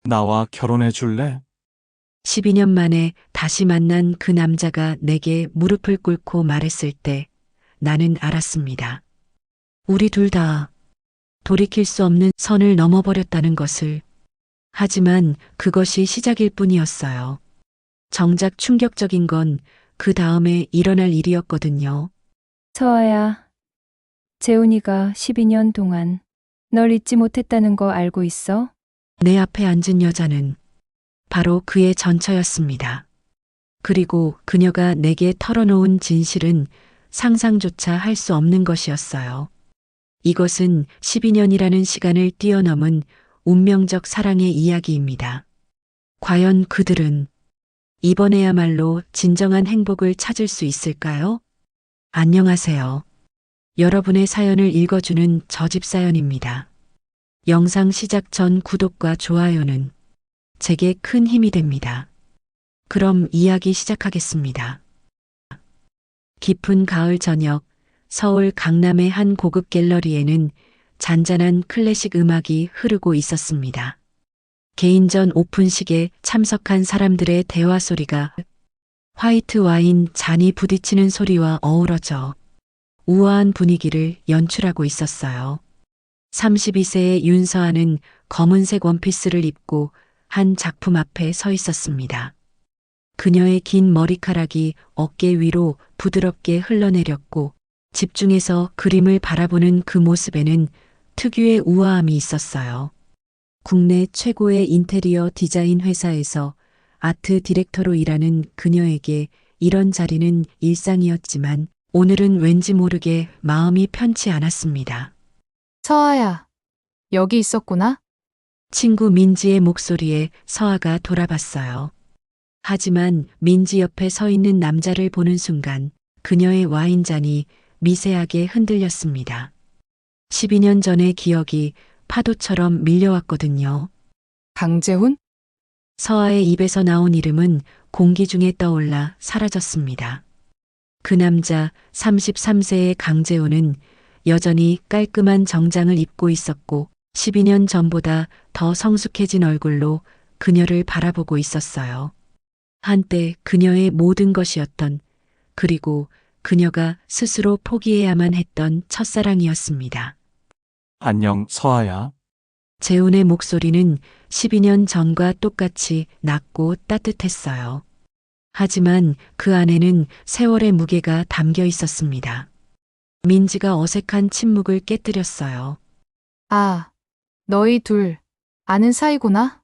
나와 결혼해 줄래? 12년 만에 다시 만난 그 남자가 내게 무릎을 꿇고 말했을 때 나는 알았습니다. 우리 둘 다 돌이킬 수 없는 선을 넘어버렸다는 것을. 하지만 그것이 시작일 뿐이었어요. 정작 충격적인 건 그 다음에 일어날 일이었거든요. 서아야, 재훈이가 12년 동안 널 잊지 못했다는 거 알고 있어? 내 앞에 앉은 여자는 바로 그의 전처였습니다. 그리고 그녀가 내게 털어놓은 진실은 상상조차 할 수 없는 것이었어요. 이것은 12년이라는 시간을 뛰어넘은 운명적 사랑의 이야기입니다. 과연 그들은 이번에야말로 진정한 행복을 찾을 수 있을까요? 안녕하세요. 여러분의 사연을 읽어주는 저집 사연입니다. 영상 시작 전 구독과 좋아요는 제게 큰 힘이 됩니다. 그럼 이야기 시작하겠습니다. 깊은 가을 저녁, 서울 강남의 한 고급 갤러리에는 잔잔한 클래식 음악이 흐르고 있었습니다. 개인전 오픈식에 참석한 사람들의 대화 소리가 화이트 와인 잔이 부딪히는 소리와 어우러져 우아한 분위기를 연출하고 있었어요. 32세의 윤서아는 검은색 원피스를 입고 한 작품 앞에 서 있었습니다. 그녀의 긴 머리카락이 어깨 위로 부드럽게 흘러내렸고 집중해서 그림을 바라보는 그 모습에는 특유의 우아함이 있었어요. 국내 최고의 인테리어 디자인 회사에서 아트 디렉터로 일하는 그녀에게 이런 자리는 일상이었지만 오늘은 왠지 모르게 마음이 편치 않았습니다. 서아야, 여기 있었구나? 친구 민지의 목소리에 서아가 돌아봤어요. 하지만 민지 옆에 서 있는 남자를 보는 순간 그녀의 와인잔이 미세하게 흔들렸습니다. 12년 전의 기억이 파도처럼 밀려왔거든요. 강재훈? 서아의 입에서 나온 이름은 공기 중에 떠올라 사라졌습니다. 그 남자 33세의 강재훈은 여전히 깔끔한 정장을 입고 있었고 12년 전보다 더 성숙해진 얼굴로 그녀를 바라보고 있었어요. 한때 그녀의 모든 것이었던, 그리고 그녀가 스스로 포기해야만 했던 첫사랑이었습니다. 안녕, 서아야. 재훈의 목소리는 12년 전과 똑같이 낮고 따뜻했어요. 하지만 그 안에는 세월의 무게가 담겨 있었습니다. 민지가 어색한 침묵을 깨뜨렸어요. 아, 너희 둘 아는 사이구나?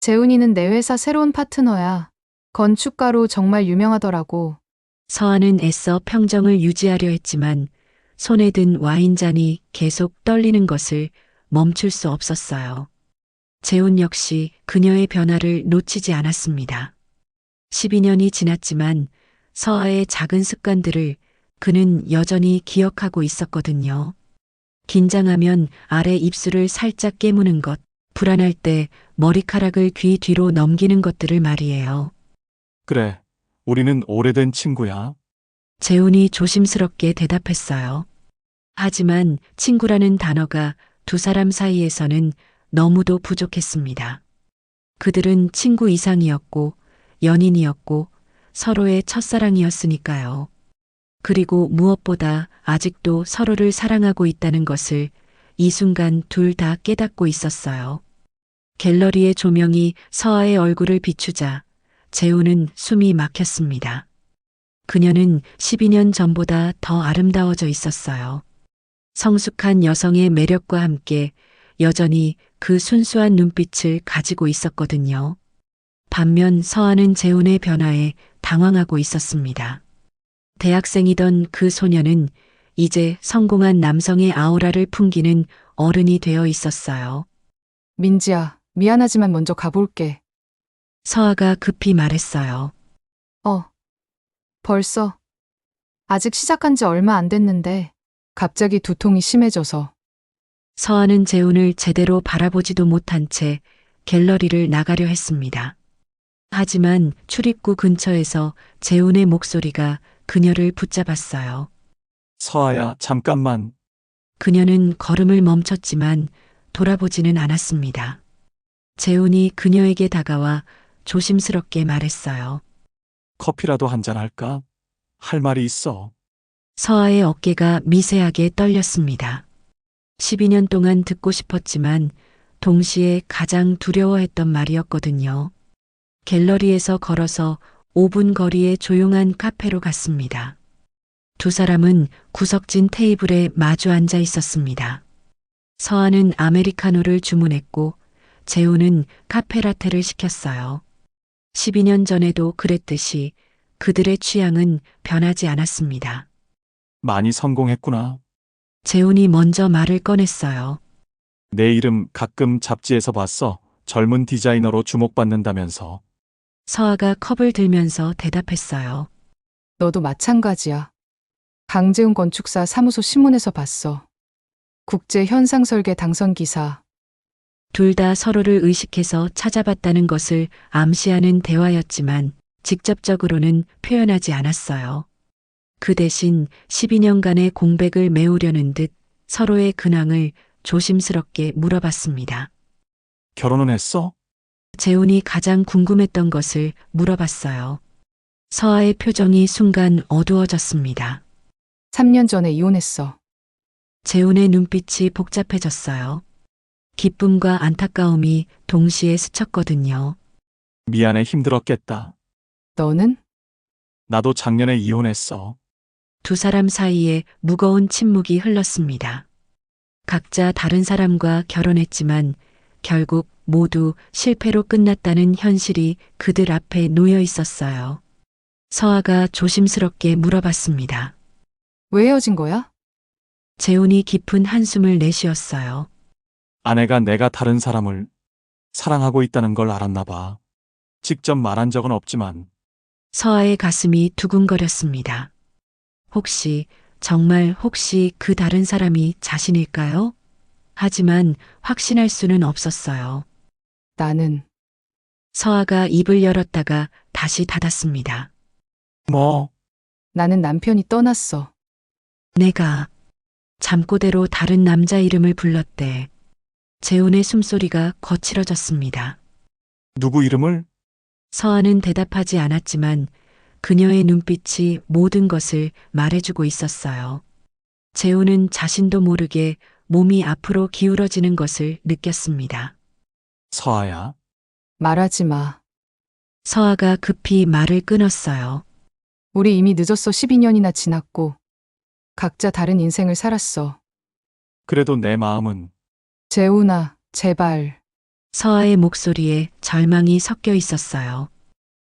재훈이는 내 회사 새로운 파트너야. 건축가로 정말 유명하더라고. 서아는 애써 평정을 유지하려 했지만 손에 든 와인잔이 계속 떨리는 것을 멈출 수 없었어요. 재훈 역시 그녀의 변화를 놓치지 않았습니다. 12년이 지났지만 서아의 작은 습관들을 그는 여전히 기억하고 있었거든요. 긴장하면 아래 입술을 살짝 깨무는 것, 불안할 때 머리카락을 귀 뒤로 넘기는 것들을 말이에요. 그래, 우리는 오래된 친구야. 재훈이 조심스럽게 대답했어요. 하지만 친구라는 단어가 두 사람 사이에서는 너무도 부족했습니다. 그들은 친구 이상이었고 연인이었고 서로의 첫사랑이었으니까요. 그리고 무엇보다 아직도 서로를 사랑하고 있다는 것을 이 순간 둘 다 깨닫고 있었어요. 갤러리의 조명이 서아의 얼굴을 비추자 재훈은 숨이 막혔습니다. 그녀는 12년 전보다 더 아름다워져 있었어요. 성숙한 여성의 매력과 함께 여전히 그 순수한 눈빛을 가지고 있었거든요. 반면 서아는 재훈의 변화에 당황하고 있었습니다. 대학생이던 그 소녀는 이제 성공한 남성의 아우라를 풍기는 어른이 되어 있었어요. 민지야, 미안하지만 먼저 가볼게. 서아가 급히 말했어요. 벌써. 아직 시작한 지 얼마 안 됐는데 갑자기 두통이 심해져서. 서아는 재훈을 제대로 바라보지도 못한 채 갤러리를 나가려 했습니다. 하지만 출입구 근처에서 재훈의 목소리가 그녀를 붙잡았어요. 서아야, 잠깐만. 그녀는 걸음을 멈췄지만 돌아보지는 않았습니다. 재훈이 그녀에게 다가와 조심스럽게 말했어요. 커피라도 한잔 할까? 할 말이 있어. 서아의 어깨가 미세하게 떨렸습니다. 12년 동안 듣고 싶었지만 동시에 가장 두려워했던 말이었거든요. 갤러리에서 걸어서 5분 거리의 조용한 카페로 갔습니다. 두 사람은 구석진 테이블에 마주 앉아 있었습니다. 서아는 아메리카노를 주문했고 재훈은 카페라테를 시켰어요. 12년 전에도 그랬듯이 그들의 취향은 변하지 않았습니다. 많이 성공했구나. 재훈이 먼저 말을 꺼냈어요. 내 이름 가끔 잡지에서 봤어. 젊은 디자이너로 주목받는다면서. 서아가 컵을 들면서 대답했어요. 너도 마찬가지야. 강재훈 건축사 사무소 신문에서 봤어. 국제 현상 설계 당선 기사. 둘 다 서로를 의식해서 찾아봤다는 것을 암시하는 대화였지만 직접적으로는 표현하지 않았어요. 그 대신 12년간의 공백을 메우려는 듯 서로의 근황을 조심스럽게 물어봤습니다. 결혼은 했어? 재훈이 가장 궁금했던 것을 물어봤어요. 서아의 표정이 순간 어두워졌습니다. 3년 전에 이혼했어. 재훈의 눈빛이 복잡해졌어요. 기쁨과 안타까움이 동시에 스쳤거든요. 미안해 힘들었겠다. 너는? 나도 작년에 이혼했어. 두 사람 사이에 무거운 침묵이 흘렀습니다. 각자 다른 사람과 결혼했지만 결국 모두 실패로 끝났다는 현실이 그들 앞에 놓여 있었어요. 서아가 조심스럽게 물어봤습니다. 왜 헤어진 거야? 재훈이 깊은 한숨을 내쉬었어요. 아내가 내가 다른 사람을 사랑하고 있다는 걸 알았나 봐. 직접 말한 적은 없지만 서아의 가슴이 두근거렸습니다. 정말 혹시 그 다른 사람이 자신일까요? 하지만 확신할 수는 없었어요. 나는 서아가 입을 열었다가 다시 닫았습니다. 뭐 나는 남편이 떠났어. 내가 잠꼬대로 다른 남자 이름을 불렀대. 재훈의 숨소리가 거칠어졌습니다. 누구 이름을? 서아는 대답하지 않았지만 그녀의 눈빛이 모든 것을 말해주고 있었어요. 재훈은 자신도 모르게 몸이 앞으로 기울어지는 것을 느꼈습니다. 서아야. 말하지 마. 서아가 급히 말을 끊었어요. 우리 이미 늦었어. 12년이나 지났고. 각자 다른 인생을 살았어. 그래도 내 마음은 재훈아, 제발. 서아의 목소리에 절망이 섞여 있었어요.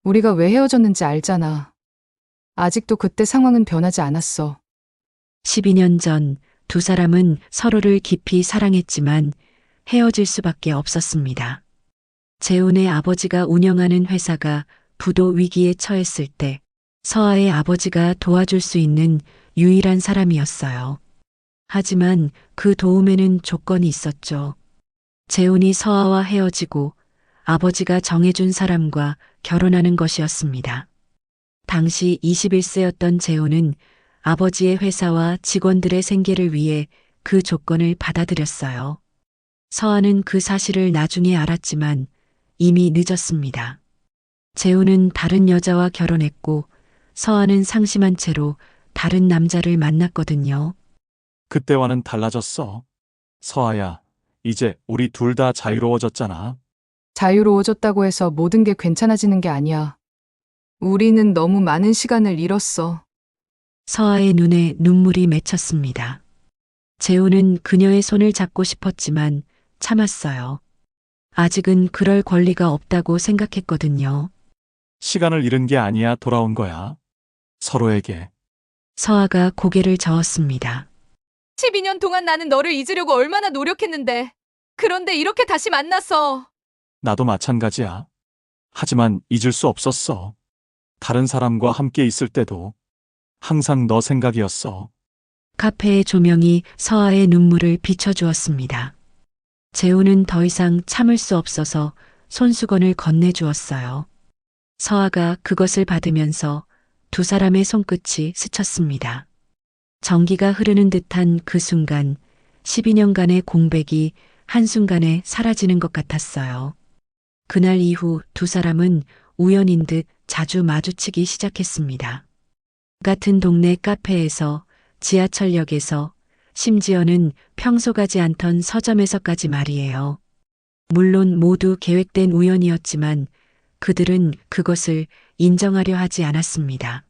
우리가 왜 헤어졌는지 알잖아. 아직도 그때 상황은 변하지 않았어. 12년 전 두 사람은 서로를 깊이 사랑했지만 헤어질 수밖에 없었습니다. 재훈의 아버지가 운영하는 회사가 부도 위기에 처했을 때 서아의 아버지가 도와줄 수 있는 유일한 사람이었어요. 하지만 그 도움에는 조건이 있었죠. 재훈이 서아와 헤어지고 아버지가 정해준 사람과 결혼하는 것이었습니다. 당시 21세였던 재훈은 아버지의 회사와 직원들의 생계를 위해 그 조건을 받아들였어요. 서아는 그 사실을 나중에 알았지만 이미 늦었습니다. 재훈은 다른 여자와 결혼했고 서아는 상심한 채로 다른 남자를 만났거든요. 그때와는 달라졌어. 서아야, 이제 우리 둘 다 자유로워졌잖아. 자유로워졌다고 해서 모든 게 괜찮아지는 게 아니야. 우리는 너무 많은 시간을 잃었어. 서아의 눈에 눈물이 맺혔습니다. 재훈은 그녀의 손을 잡고 싶었지만 참았어요. 아직은 그럴 권리가 없다고 생각했거든요. 시간을 잃은 게 아니야 돌아온 거야. 서로에게. 서아가 고개를 저었습니다. 12년 동안 나는 너를 잊으려고 얼마나 노력했는데. 그런데 이렇게 다시 만나서. 나도 마찬가지야. 하지만 잊을 수 없었어. 다른 사람과 함께 있을 때도 항상 너 생각이었어. 카페의 조명이 서아의 눈물을 비춰주었습니다. 재훈은 더 이상 참을 수 없어서 손수건을 건네주었어요. 서아가 그것을 받으면서 두 사람의 손끝이 스쳤습니다. 전기가 흐르는 듯한 그 순간 12년간의 공백이 한순간에 사라지는 것 같았어요. 그날 이후 두 사람은 우연인 듯 자주 마주치기 시작했습니다. 같은 동네 카페에서, 지하철역에서, 심지어는 평소 가지 않던 서점에서까지 말이에요. 물론 모두 계획된 우연이었지만 그들은 그것을 인정하려 하지 않았습니다.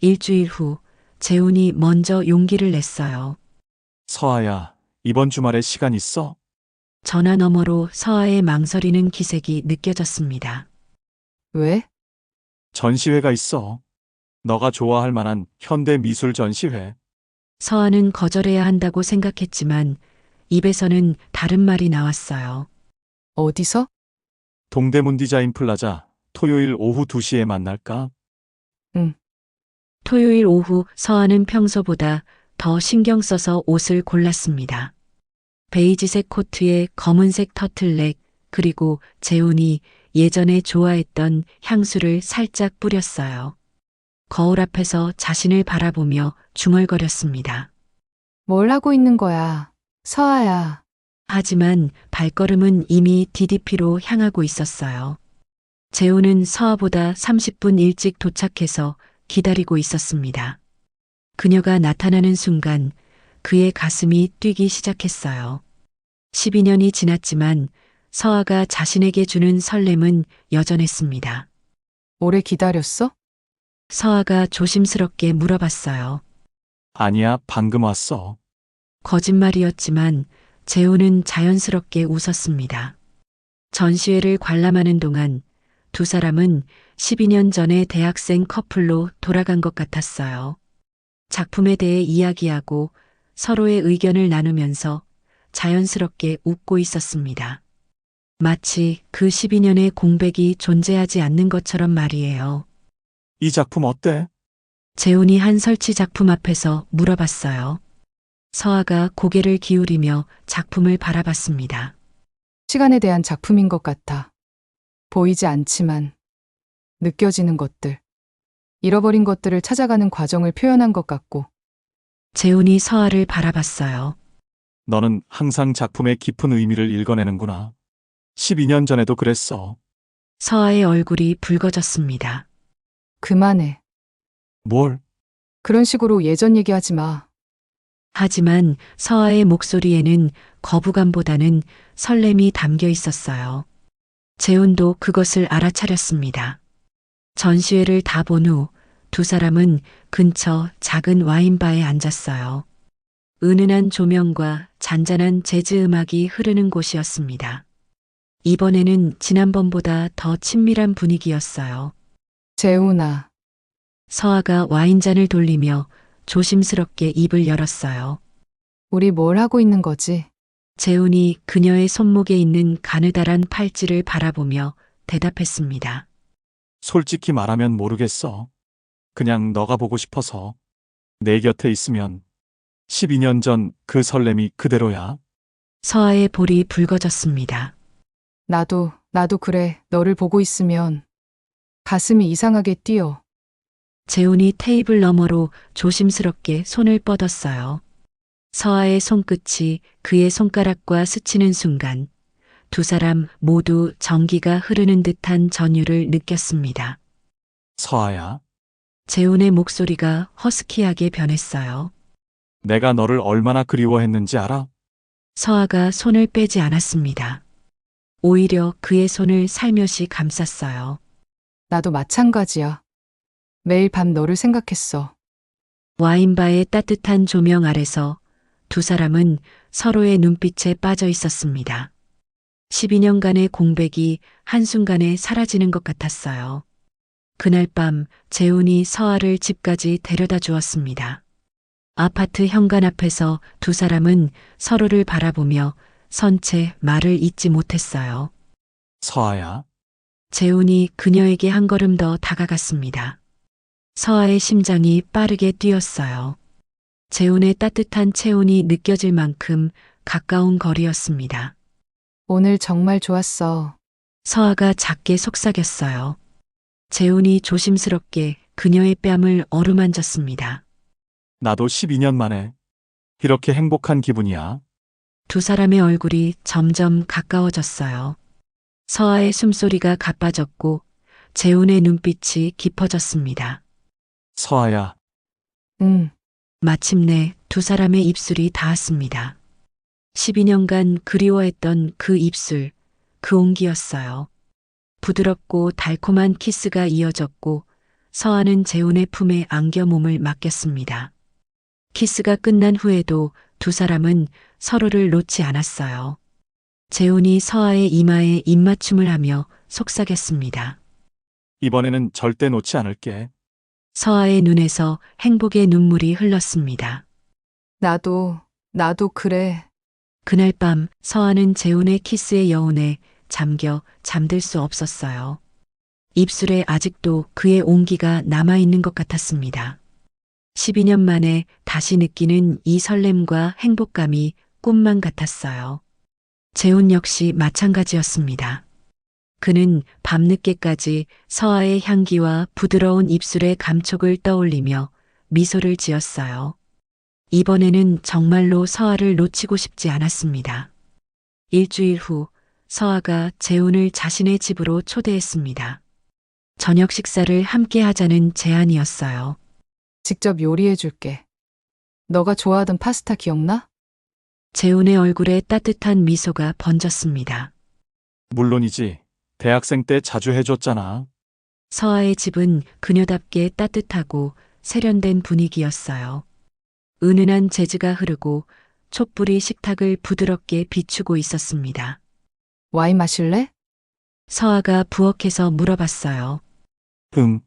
일주일 후 재훈이 먼저 용기를 냈어요. 서아야, 이번 주말에 시간 있어? 전화 너머로 서아의 망설이는 기색이 느껴졌습니다. 왜? 전시회가 있어. 너가 좋아할 만한 현대 미술 전시회. 서아는 거절해야 한다고 생각했지만 입에서는 다른 말이 나왔어요. 어디서? 동대문 디자인 플라자, 토요일 오후 2시에 만날까? 토요일 오후 서아는 평소보다 더 신경 써서 옷을 골랐습니다. 베이지색 코트에 검은색 터틀넥, 그리고 재훈이 예전에 좋아했던 향수를 살짝 뿌렸어요. 거울 앞에서 자신을 바라보며 중얼거렸습니다. 뭘 하고 있는 거야? 서아야. 하지만 발걸음은 이미 DDP로 향하고 있었어요. 재훈은 서아보다 30분 일찍 도착해서 기다리고 있었습니다. 그녀가 나타나는 순간 그의 가슴이 뛰기 시작했어요. 12년이 지났지만 서아가 자신에게 주는 설렘은 여전했습니다. 오래 기다렸어? 서아가 조심스럽게 물어봤어요. 아니야, 방금 왔어. 거짓말이었지만 재훈은 자연스럽게 웃었습니다. 전시회를 관람하는 동안 두 사람은 12년 전의 대학생 커플로 돌아간 것 같았어요. 작품에 대해 이야기하고 서로의 의견을 나누면서 자연스럽게 웃고 있었습니다. 마치 그 12년의 공백이 존재하지 않는 것처럼 말이에요. 이 작품 어때? 재훈이 한 설치 작품 앞에서 물어봤어요. 서아가 고개를 기울이며 작품을 바라봤습니다. 시간에 대한 작품인 것 같아. 보이지 않지만 느껴지는 것들. 잃어버린 것들을 찾아가는 과정을 표현한 것 같고. 재훈이 서아를 바라봤어요. 너는 항상 작품의 깊은 의미를 읽어내는구나. 12년 전에도 그랬어. 서아의 얼굴이 붉어졌습니다. 그만해. 뭘? 그런 식으로 예전 얘기하지 마. 하지만 서아의 목소리에는 거부감보다는 설렘이 담겨 있었어요. 재훈도 그것을 알아차렸습니다. 전시회를 다 본 후 두 사람은 근처 작은 와인바에 앉았어요. 은은한 조명과 잔잔한 재즈 음악이 흐르는 곳이었습니다. 이번에는 지난번보다 더 친밀한 분위기였어요. 재훈아. 서아가 와인잔을 돌리며 조심스럽게 입을 열었어요. 우리 뭘 하고 있는 거지? 재훈이 그녀의 손목에 있는 가느다란 팔찌를 바라보며 대답했습니다. 솔직히 말하면 모르겠어. 그냥 너가 보고 싶어서. 내 곁에 있으면 12년 전 그 설렘이 그대로야. 서아의 볼이 붉어졌습니다. 나도 그래. 너를 보고 있으면 가슴이 이상하게 뛰어. 재훈이 테이블 너머로 조심스럽게 손을 뻗었어요. 서아의 손끝이 그의 손가락과 스치는 순간 두 사람 모두 전기가 흐르는 듯한 전율을 느꼈습니다. 서아야, 재훈의 목소리가 허스키하게 변했어요. 내가 너를 얼마나 그리워했는지 알아? 서아가 손을 빼지 않았습니다. 오히려 그의 손을 살며시 감쌌어요. 나도 마찬가지야. 매일 밤 너를 생각했어. 와인바의 따뜻한 조명 아래서 두 사람은 서로의 눈빛에 빠져 있었습니다. 12년간의 공백이 한순간에 사라지는 것 같았어요. 그날 밤 재훈이 서아를 집까지 데려다 주었습니다. 아파트 현관 앞에서 두 사람은 서로를 바라보며 선체 말을 잇지 못했어요. 서아야, 재훈이 그녀에게 한 걸음 더 다가갔습니다. 서아의 심장이 빠르게 뛰었어요. 재훈의 따뜻한 체온이 느껴질 만큼 가까운 거리였습니다. 오늘 정말 좋았어. 서아가 작게 속삭였어요. 재훈이 조심스럽게 그녀의 뺨을 어루만졌습니다. 나도 12년 만에 이렇게 행복한 기분이야. 두 사람의 얼굴이 점점 가까워졌어요. 서아의 숨소리가 가빠졌고 재훈의 눈빛이 깊어졌습니다. 서아야, 응, 마침내 두 사람의 입술이 닿았습니다. 12년간 그리워했던 그 입술, 그 온기였어요. 부드럽고 달콤한 키스가 이어졌고 서아는 재훈의 품에 안겨 몸을 맡겼습니다. 키스가 끝난 후에도 두 사람은 서로를 놓지 않았어요. 재훈이 서아의 이마에 입맞춤을 하며 속삭였습니다. 이번에는 절대 놓지 않을게. 서아의 눈에서 행복의 눈물이 흘렀습니다. 나도 그래. 그날 밤 서아는 재훈의 키스의 여운에 잠겨 잠들 수 없었어요. 입술에 아직도 그의 온기가 남아있는 것 같았습니다. 12년 만에 다시 느끼는 이 설렘과 행복감이 꿈만 같았어요. 재훈 역시 마찬가지였습니다. 그는 밤늦게까지 서아의 향기와 부드러운 입술의 감촉을 떠올리며 미소를 지었어요. 이번에는 정말로 서아를 놓치고 싶지 않았습니다. 일주일 후 서아가 재훈을 자신의 집으로 초대했습니다. 저녁 식사를 함께 하자는 제안이었어요. 직접 요리해 줄게. 너가 좋아하던 파스타 기억나? 재훈의 얼굴에 따뜻한 미소가 번졌습니다. 물론이지. 대학생 때 자주 해줬잖아. 서아의 집은 그녀답게 따뜻하고 세련된 분위기였어요. 은은한 재즈가 흐르고 촛불이 식탁을 부드럽게 비추고 있었습니다. 와인 마실래? 서아가 부엌에서 물어봤어요. 응.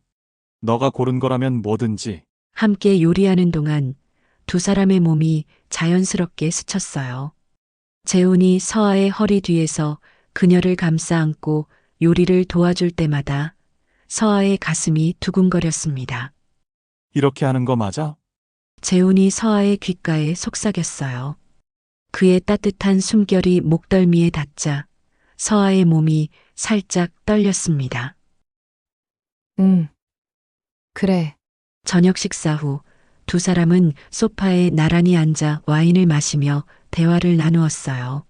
너가 고른 거라면 뭐든지. 함께 요리하는 동안 두 사람의 몸이 자연스럽게 스쳤어요. 재훈이 서아의 허리 뒤에서 그녀를 감싸 안고 요리를 도와줄 때마다 서아의 가슴이 두근거렸습니다. 이렇게 하는 거 맞아? 재훈이 서아의 귓가에 속삭였어요. 그의 따뜻한 숨결이 목덜미에 닿자 서아의 몸이 살짝 떨렸습니다. 응. 그래. 저녁 식사 후 두 사람은 소파에 나란히 앉아 와인을 마시며 대화를 나누었어요.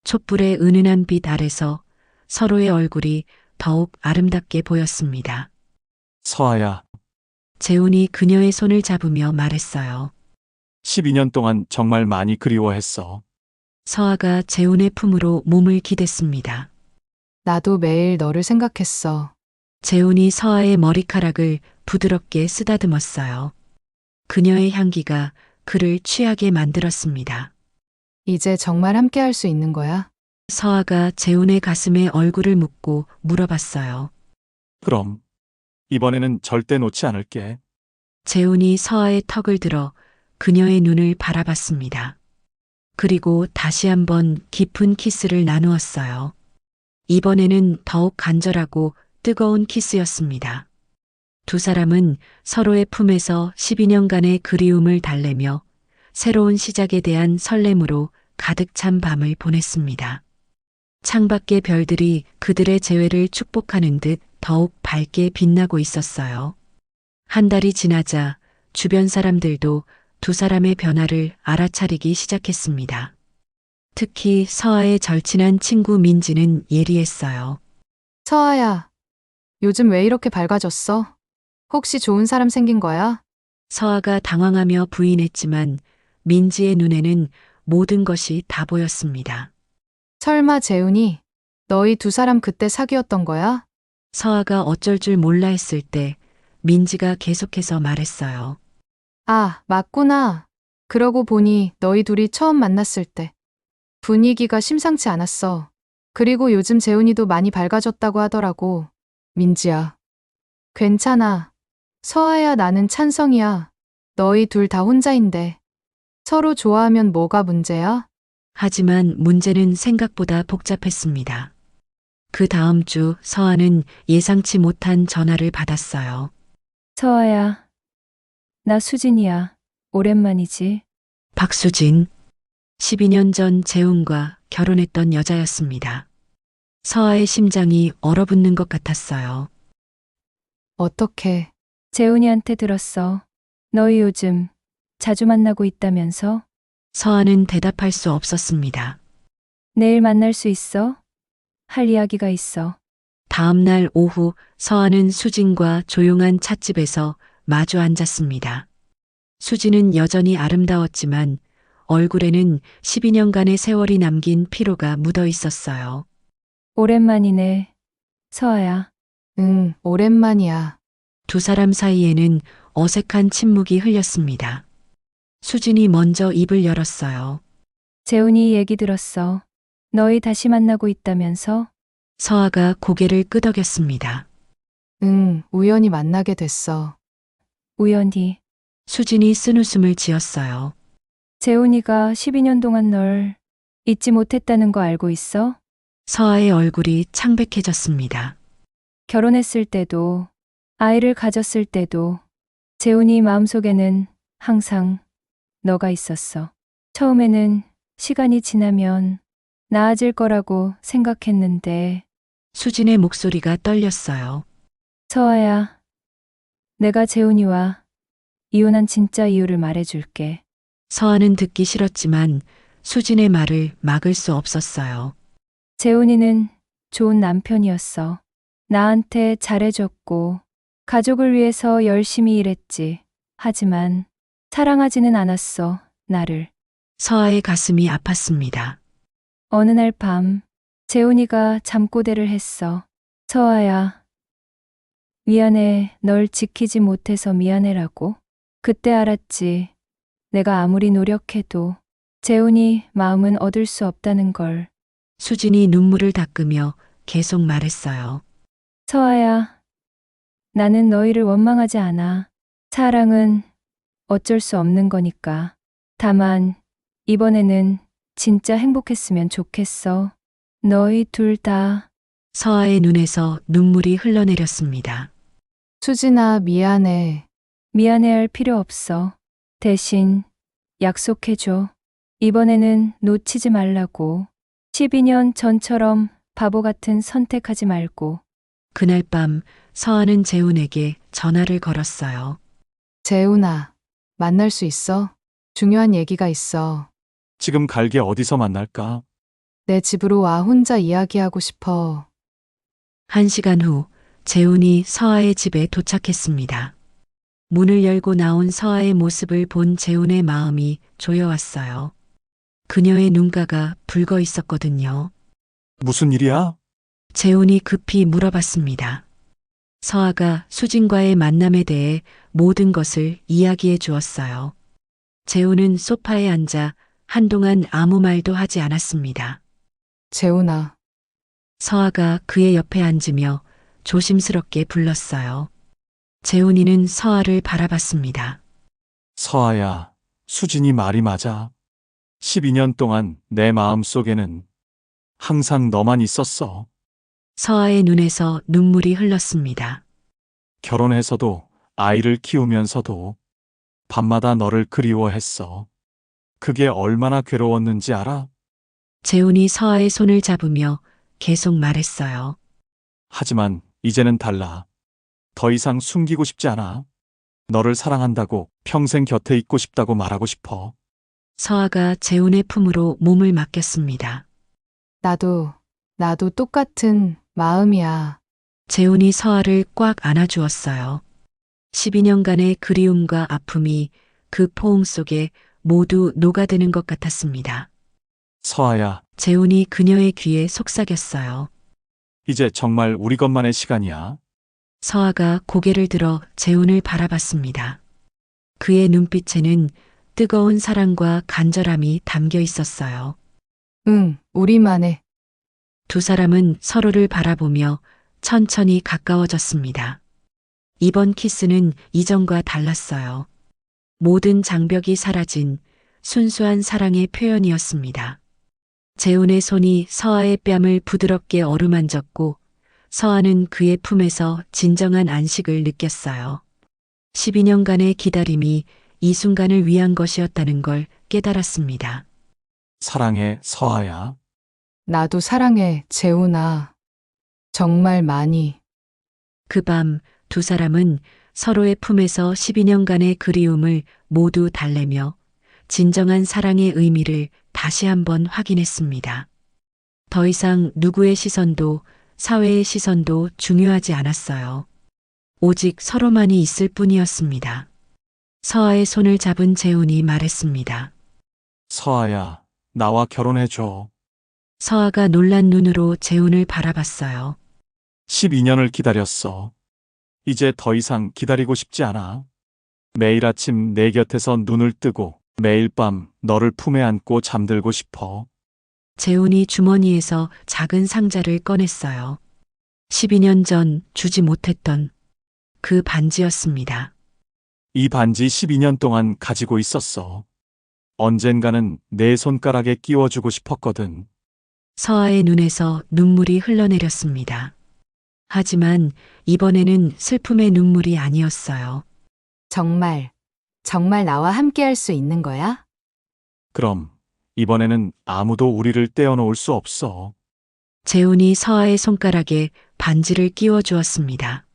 촛불의 은은한 빛 아래서 서로의 얼굴이 더욱 아름답게 보였습니다. 서아야, 재훈이 그녀의 손을 잡으며 말했어요. 12년 동안 정말 많이 그리워했어. 서아가 재훈의 품으로 몸을 기댔습니다. 나도 매일 너를 생각했어. 재훈이 서아의 머리카락을 부드럽게 쓰다듬었어요. 그녀의 향기가 그를 취하게 만들었습니다. 이제 정말 함께 할 수 있는 거야? 서아가 재훈의 가슴에 얼굴을 묻고 물어봤어요. 그럼. 이번에는 절대 놓지 않을게. 재훈이 서아의 턱을 들어 그녀의 눈을 바라봤습니다. 그리고 다시 한번 깊은 키스를 나누었어요. 이번에는 더욱 간절하고 뜨거운 키스였습니다. 두 사람은 서로의 품에서 12년간의 그리움을 달래며 새로운 시작에 대한 설렘으로 가득 찬 밤을 보냈습니다. 창밖의 별들이 그들의 재회를 축복하는 듯 더욱 밝게 빛나고 있었어요. 한 달이 지나자 주변 사람들도 두 사람의 변화를 알아차리기 시작했습니다. 특히 서아의 절친한 친구 민지는 예리했어요. 서아야, 요즘 왜 이렇게 밝아졌어? 혹시 좋은 사람 생긴 거야? 서아가 당황하며 부인했지만 민지의 눈에는 모든 것이 다 보였습니다. 설마 재훈이 너희 두 사람 그때 사귀었던 거야? 서아가 어쩔 줄 몰라 했을 때 민지가 계속해서 말했어요. 아, 맞구나. 그러고 보니 너희 둘이 처음 만났을 때 분위기가 심상치 않았어. 그리고 요즘 재훈이도 많이 밝아졌다고 하더라고. 민지야. 괜찮아. 서아야, 나는 찬성이야. 너희 둘 다 혼자인데. 서로 좋아하면 뭐가 문제야? 하지만 문제는 생각보다 복잡했습니다. 그 다음 주 서아는 예상치 못한 전화를 받았어요. 서아야, 나 수진이야. 오랜만이지. 박수진. 12년 전 재훈과 결혼했던 여자였습니다. 서아의 심장이 얼어붙는 것 같았어요. 어떻게? 재훈이한테 들었어. 너희 요즘 자주 만나고 있다면서? 서아는 대답할 수 없었습니다. 내일 만날 수 있어? 할 이야기가 있어. 다음 날 오후 서아는 수진과 조용한 찻집에서 마주 앉았습니다. 수진은 여전히 아름다웠지만 얼굴에는 12년간의 세월이 남긴 피로가 묻어 있었어요. 오랜만이네. 서아야. 응, 오랜만이야. 두 사람 사이에는 어색한 침묵이 흘렸습니다. 수진이 먼저 입을 열었어요. 재훈이 얘기 들었어. 너희 다시 만나고 있다면서? 서아가 고개를 끄덕였습니다. 응, 우연히 만나게 됐어. 우연히. 수진이 쓴웃음을 지었어요. 재훈이가 12년 동안 널 잊지 못했다는 거 알고 있어? 서아의 얼굴이 창백해졌습니다. 결혼했을 때도, 아이를 가졌을 때도, 재훈이 마음속에는 항상 너가 있었어. 처음에는 시간이 지나면 나아질 거라고 생각했는데, 수진의 목소리가 떨렸어요. 서아야, 내가 재훈이와 이혼한 진짜 이유를 말해줄게. 서아는 듣기 싫었지만 수진의 말을 막을 수 없었어요. 재훈이는 좋은 남편이었어. 나한테 잘해줬고, 가족을 위해서 열심히 일했지. 하지만 사랑하지는 않았어, 나를. 서아의 가슴이 아팠습니다. 어느 날 밤, 재훈이가 잠꼬대를 했어. 서아야, 미안해, 널 지키지 못해서 미안해라고. 그때 알았지. 내가 아무리 노력해도 재훈이 마음은 얻을 수 없다는 걸. 수진이 눈물을 닦으며 계속 말했어요. 서아야, 나는 너희를 원망하지 않아. 사랑은 어쩔 수 없는 거니까. 다만, 이번에는 진짜 행복했으면 좋겠어. 너희 둘 다. 서아의 눈에서 눈물이 흘러내렸습니다. 수진아, 미안해. 미안해할 필요 없어. 대신 약속해줘. 이번에는 놓치지 말라고. 12년 전처럼 바보 같은 선택하지 말고. 그날 밤 서아는 재훈에게 전화를 걸었어요. 재훈아, 만날 수 있어? 중요한 얘기가 있어. 지금 갈게 어디서 만날까? 내 집으로 와, 혼자 이야기하고 싶어. 1시간 후 재훈이 서아의 집에 도착했습니다. 문을 열고 나온 서아의 모습을 본 재훈의 마음이 조여왔어요. 그녀의 눈가가 붉어 있었거든요. 무슨 일이야? 재훈이 급히 물어봤습니다. 서아가 수진과의 만남에 대해 모든 것을 이야기해 주었어요. 재훈은 소파에 앉아 한동안 아무 말도 하지 않았습니다. 재훈아, 서아가 그의 옆에 앉으며 조심스럽게 불렀어요. 재훈이는 서아를 바라봤습니다. 서아야, 수진이 말이 맞아. 12년 동안 내 마음 속에는 항상 너만 있었어. 서아의 눈에서 눈물이 흘렀습니다. 결혼해서도 아이를 키우면서도 밤마다 너를 그리워했어. 그게 얼마나 괴로웠는지 알아? 재훈이 서아의 손을 잡으며 계속 말했어요. 하지만 이제는 달라. 더 이상 숨기고 싶지 않아. 너를 사랑한다고 평생 곁에 있고 싶다고 말하고 싶어. 서아가 재훈의 품으로 몸을 맡겼습니다. 나도 똑같은 마음이야. 재훈이 서아를 꽉 안아주었어요. 12년간의 그리움과 아픔이 그 포옹 속에 모두 녹아드는 것 같았습니다. 서아야, 재훈이 그녀의 귀에 속삭였어요. 이제 정말 우리 것만의 시간이야. 서아가 고개를 들어 재훈을 바라봤습니다. 그의 눈빛에는 뜨거운 사랑과 간절함이 담겨 있었어요. 응, 우리만의. 두 사람은 서로를 바라보며 천천히 가까워졌습니다. 이번 키스는 이전과 달랐어요. 모든 장벽이 사라진 순수한 사랑의 표현이었습니다. 재훈의 손이 서아의 뺨을 부드럽게 어루만졌고 서아는 그의 품에서 진정한 안식을 느꼈어요. 12년간의 기다림이 이 순간을 위한 것이었다는 걸 깨달았습니다. 사랑해, 서아야. 나도 사랑해, 재훈아. 정말 많이. 그 밤 두 사람은 서로의 품에서 12년간의 그리움을 모두 달래며 진정한 사랑의 의미를 다시 한번 확인했습니다. 더 이상 누구의 시선도 사회의 시선도 중요하지 않았어요. 오직 서로만이 있을 뿐이었습니다. 서아의 손을 잡은 재훈이 말했습니다. 서아야, 나와 결혼해줘. 서아가 놀란 눈으로 재훈을 바라봤어요. 12년을 기다렸어. 이제 더 이상 기다리고 싶지 않아. 매일 아침 내 곁에서 눈을 뜨고 매일 밤 너를 품에 안고 잠들고 싶어. 재훈이 주머니에서 작은 상자를 꺼냈어요. 12년 전 주지 못했던 그 반지였습니다. 이 반지 12년 동안 가지고 있었어. 언젠가는 내 손가락에 끼워주고 싶었거든. 서아의 눈에서 눈물이 흘러내렸습니다. 하지만 이번에는 슬픔의 눈물이 아니었어요. 정말 나와 함께 할 수 있는 거야? 그럼 이번에는 아무도 우리를 떼어놓을 수 없어. 재훈이 서아의 손가락에 반지를 끼워 주었습니다.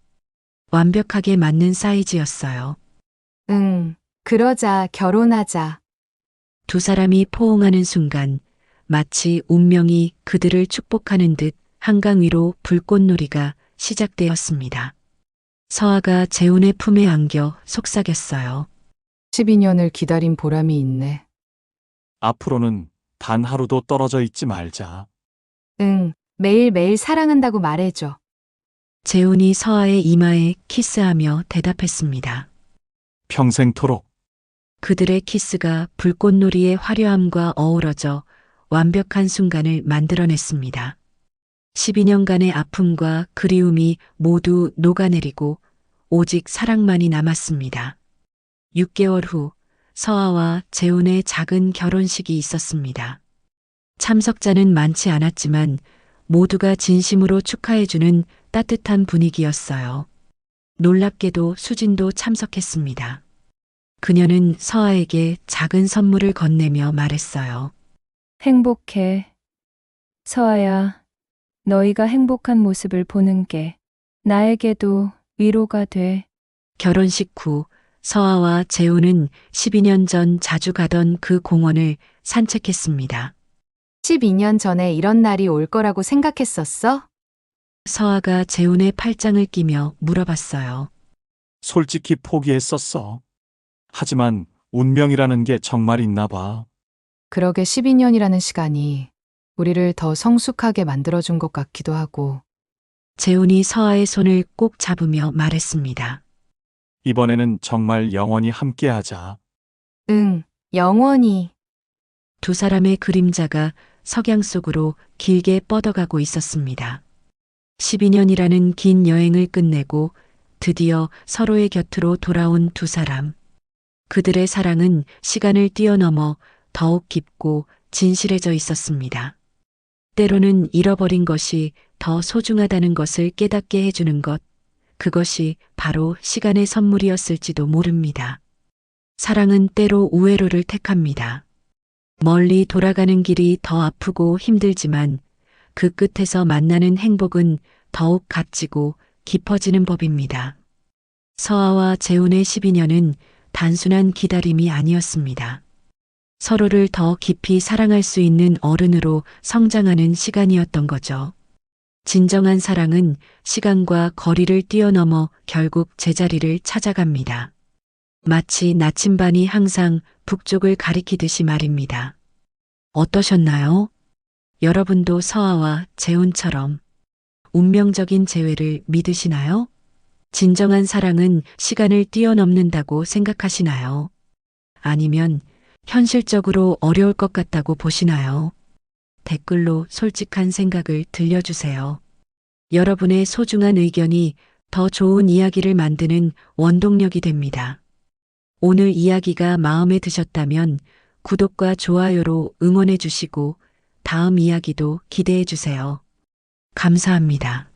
완벽하게 맞는 사이즈였어요. 응, 그러자, 결혼하자. 두 사람이 포옹하는 순간 마치 운명이 그들을 축복하는 듯 한강 위로 불꽃놀이가 시작되었습니다. 서아가 재훈의 품에 안겨 속삭였어요. 12년을 기다린 보람이 있네. 앞으로는 단 하루도 떨어져 있지 말자. 응, 매일매일 사랑한다고 말해줘. 재훈이 서아의 이마에 키스하며 대답했습니다. 평생토록. 그들의 키스가 불꽃놀이의 화려함과 어우러져 완벽한 순간을 만들어냈습니다. 12년간의 아픔과 그리움이 모두 녹아내리고 오직 사랑만이 남았습니다. 6개월 후 서아와 재훈의 작은 결혼식이 있었습니다. 참석자는 많지 않았지만 모두가 진심으로 축하해주는 따뜻한 분위기였어요. 놀랍게도 수진도 참석했습니다. 그녀는 서아에게 작은 선물을 건네며 말했어요. 행복해. 서아야, 너희가 행복한 모습을 보는 게 나에게도 위로가 돼. 결혼식 후 서아와 재훈은 12년 전 자주 가던 그 공원을 산책했습니다. 12년 전에 이런 날이 올 거라고 생각했었어? 서아가 재훈의 팔짱을 끼며 물어봤어요. 솔직히 포기했었어. 하지만 운명이라는 게 정말 있나 봐. 그러게 12년이라는 시간이 우리를 더 성숙하게 만들어준 것 같기도 하고. 재훈이 서아의 손을 꼭 잡으며 말했습니다. 이번에는 정말 영원히 함께하자. 응, 영원히. 두 사람의 그림자가 석양 속으로 길게 뻗어가고 있었습니다. 12년이라는 긴 여행을 끝내고 드디어 서로의 곁으로 돌아온 두 사람. 그들의 사랑은 시간을 뛰어넘어 더욱 깊고 진실해져 있었습니다. 때로는 잃어버린 것이 더 소중하다는 것을 깨닫게 해주는 것, 그것이 바로 시간의 선물이었을지도 모릅니다. 사랑은 때로 우회로를 택합니다. 멀리 돌아가는 길이 더 아프고 힘들지만 그 끝에서 만나는 행복은 더욱 값지고 깊어지는 법입니다. 서아와 재훈의 12년은 단순한 기다림이 아니었습니다. 서로를 더 깊이 사랑할 수 있는 어른으로 성장하는 시간이었던 거죠. 진정한 사랑은 시간과 거리를 뛰어넘어 결국 제자리를 찾아갑니다. 마치 나침반이 항상 북쪽을 가리키듯이 말입니다. 어떠셨나요? 여러분도 서아와 재훈처럼 운명적인 재회를 믿으시나요? 진정한 사랑은 시간을 뛰어넘는다고 생각하시나요? 아니면 현실적으로 어려울 것 같다고 보시나요? 댓글로 솔직한 생각을 들려주세요. 여러분의 소중한 의견이 더 좋은 이야기를 만드는 원동력이 됩니다. 오늘 이야기가 마음에 드셨다면 구독과 좋아요로 응원해 주시고 다음 이야기도 기대해 주세요. 감사합니다.